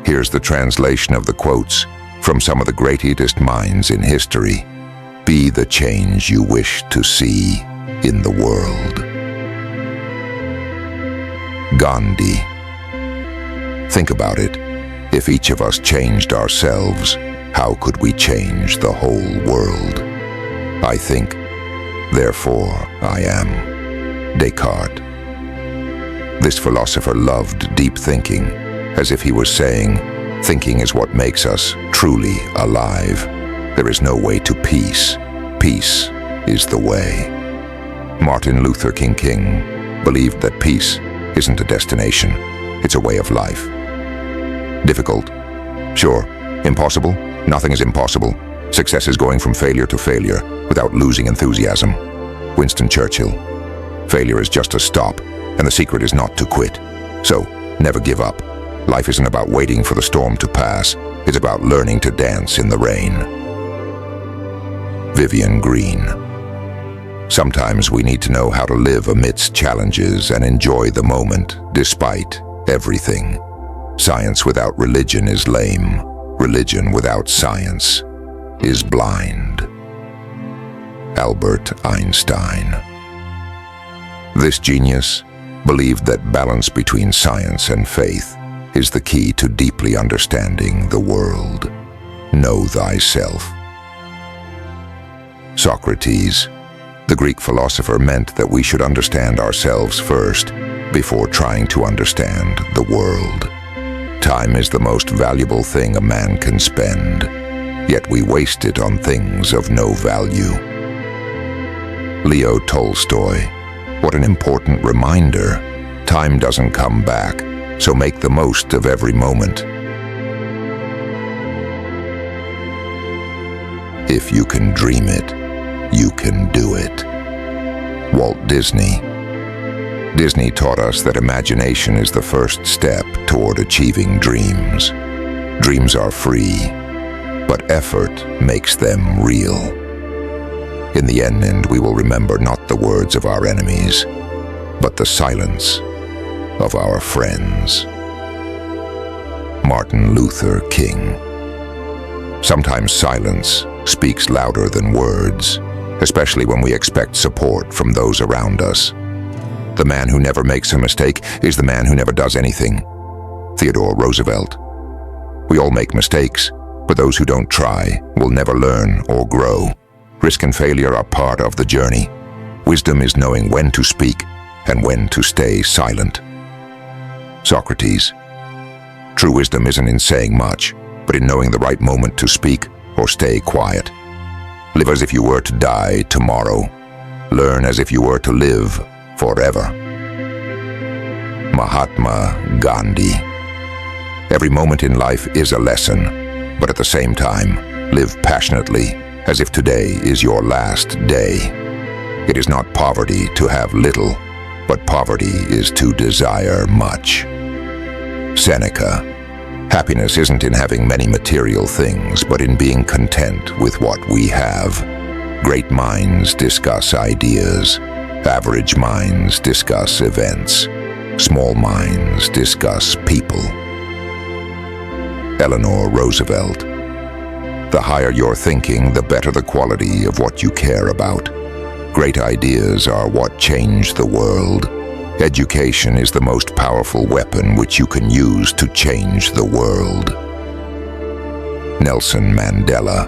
Here's the translation of the quotes from some of the greatest minds in history. Be the change you wish to see in the world. Gandhi. Think about it. If each of us changed ourselves, how could we change the whole world? I think, therefore I am. Descartes. This philosopher loved deep thinking, as if he was saying, thinking is what makes us truly alive. There is no way to peace. Peace is the way. Martin Luther King believed that peace isn't a destination, it's a way of life. Difficult? Sure. Impossible? Nothing is impossible. Success is going from failure to failure without losing enthusiasm. Winston Churchill. Failure is just a stop, and the secret is not to quit. So, never give up. Life isn't about waiting for the storm to pass. It's about learning to dance in the rain. Vivian Green. Sometimes we need to know how to live amidst challenges and enjoy the moment, despite everything. Science without religion is lame. Religion without science is blind. Albert Einstein. This genius believed that balance between science and faith is the key to deeply understanding the world. Know thyself. Socrates. The Greek philosopher meant that we should understand ourselves first before trying to understand the world. Time is the most valuable thing a man can spend, yet we waste it on things of no value. Leo Tolstoy. What an important reminder. Time doesn't come back, so make the most of every moment. If you can dream it, you can do it. Walt Disney. Disney taught us that imagination is the first step toward achieving dreams. Dreams are free, but effort makes them real. In the end, we will remember not the words of our enemies, but the silence of our friends. Martin Luther King. Sometimes silence speaks louder than words, especially when we expect support from those around us. The man who never makes a mistake is the man who never does anything. Theodore Roosevelt. We all make mistakes, but those who don't try will never learn or grow. Risk and failure are part of the journey. Wisdom is knowing when to speak and when to stay silent. Socrates. True wisdom isn't in saying much, but in knowing the right moment to speak or stay quiet. Live as if you were to die tomorrow. Learn as if you were to live forever. Mahatma Gandhi. Every moment in life is a lesson, but at the same time, live passionately as if today is your last day. It is not poverty to have little, but poverty is to desire much. Seneca. Happiness isn't in having many material things, but in being content with what we have. Great minds discuss ideas. Average minds discuss events. Small minds discuss people. Eleanor Roosevelt. The higher your thinking, the better the quality of what you care about. Great ideas are what change the world. Education is the most powerful weapon which you can use to change the world. Nelson Mandela.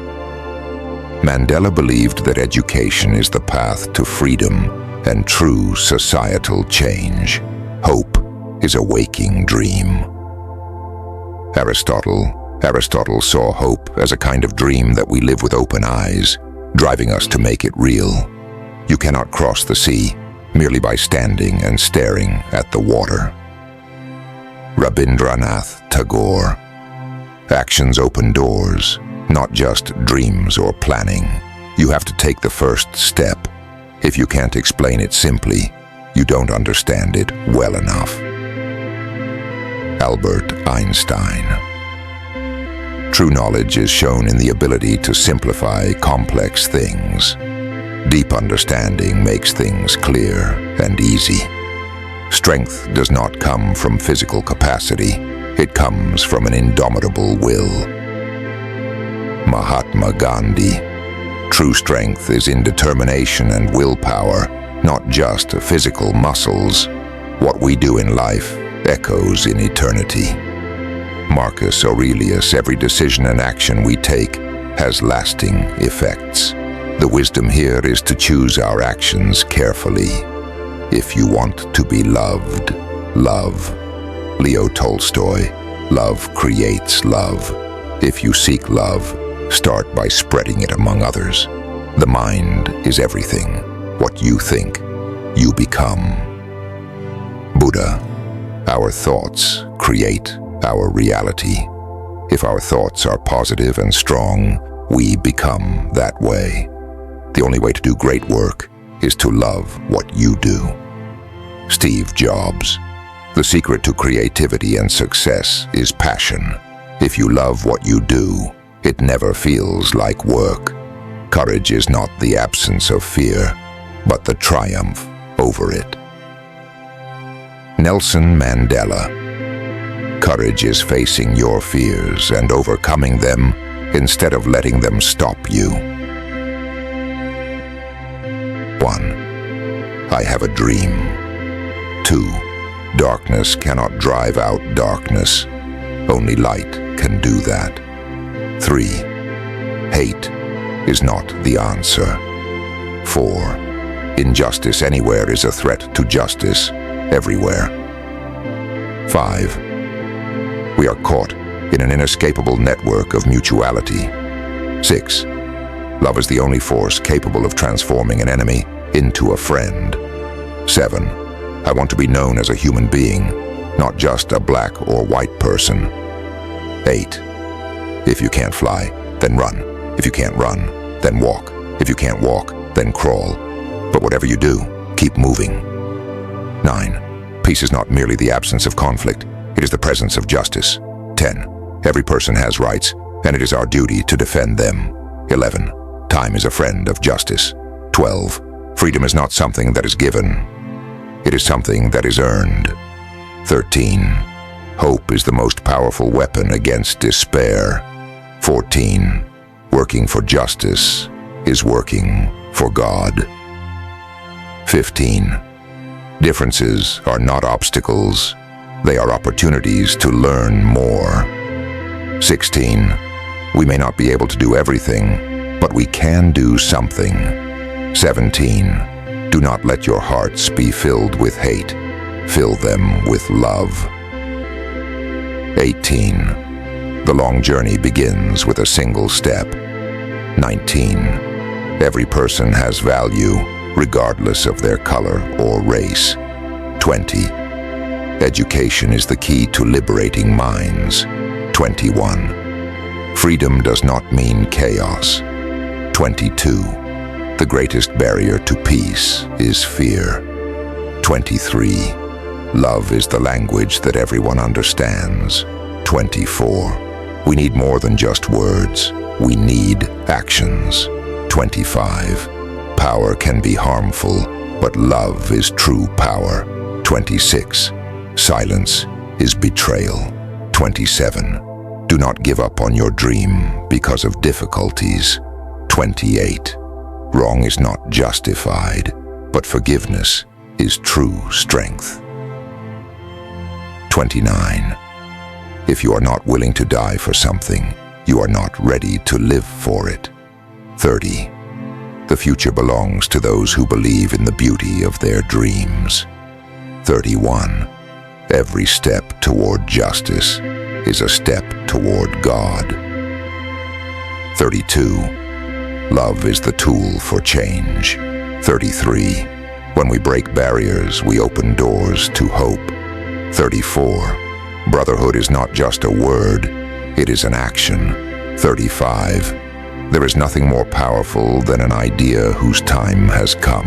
Mandela believed that education is the path to freedom and true societal change. Hope is a waking dream. Aristotle saw hope as a kind of dream that we live with open eyes, driving us to make it real. You cannot cross the sea merely by standing and staring at the water. Rabindranath Tagore. Actions open doors, not just dreams or planning. You have to take the first step. If you can't explain it simply, you don't understand it well enough. Albert Einstein. True knowledge is shown in the ability to simplify complex things. Deep understanding makes things clear and easy. Strength does not come from physical capacity. It comes from an indomitable will. Mahatma Gandhi. True strength is in determination and willpower, not just physical muscles. What we do in life echoes in eternity. Marcus Aurelius. Every decision and action we take has lasting effects. The wisdom here is to choose our actions carefully. If you want to be loved, love. Leo Tolstoy. Love creates love. If you seek love, start by spreading it among others. The mind is everything. What you think, you become. Buddha. Our thoughts create our reality. If our thoughts are positive and strong, we become that way. The only way to do great work is to love what you do. Steve Jobs. The secret to creativity and success is passion. If you love what you do, it never feels like work. Courage is not the absence of fear, but the triumph over it. Nelson Mandela. Courage is facing your fears and overcoming them instead of letting them stop you. 1. I have a dream. 2. Darkness cannot drive out darkness. Only light can do that. 3. Hate is not the answer. 4. Injustice anywhere is a threat to justice everywhere. 5. We are caught in an inescapable network of mutuality. 6. Love is the only force capable of transforming an enemy into a friend. 7. I want to be known as a human being, not just a black or white person. 8. If you can't fly, then run. If you can't run, then walk. If you can't walk, then crawl. But whatever you do, keep moving. 9. Peace is not merely the absence of conflict, it is the presence of justice. 10. Every person has rights, and it is our duty to defend them. 11. Time is a friend of justice. 12. Freedom is not something that is given. It is something that is earned. 13. Hope is the most powerful weapon against despair. 14. Working for justice is working for God. 15. Differences are not obstacles. They are opportunities to learn more. 16. We may not be able to do everything, but we can do something. 17. Do not let your hearts be filled with hate. Fill them with love. 18. The long journey begins with a single step. 19. Every person has value, regardless of their color or race. 20. Education is the key to liberating minds. 21. Freedom does not mean chaos. 22. The greatest barrier to peace is fear. 23. Love is the language that everyone understands. 24. We need more than just words. We need actions. 25. Power can be harmful, but love is true power. 26. Silence is betrayal. 27. Do not give up on your dream because of difficulties. 28. Wrong is not justified, but forgiveness is true strength. 29. If you are not willing to die for something, you are not ready to live for it. 30. The future belongs to those who believe in the beauty of their dreams. 31. Every step toward justice is a step toward God. 32. Love is the tool for change. 33. When we break barriers, we open doors to hope. 34. Brotherhood is not just a word, it is an action. 35. There is nothing more powerful than an idea whose time has come.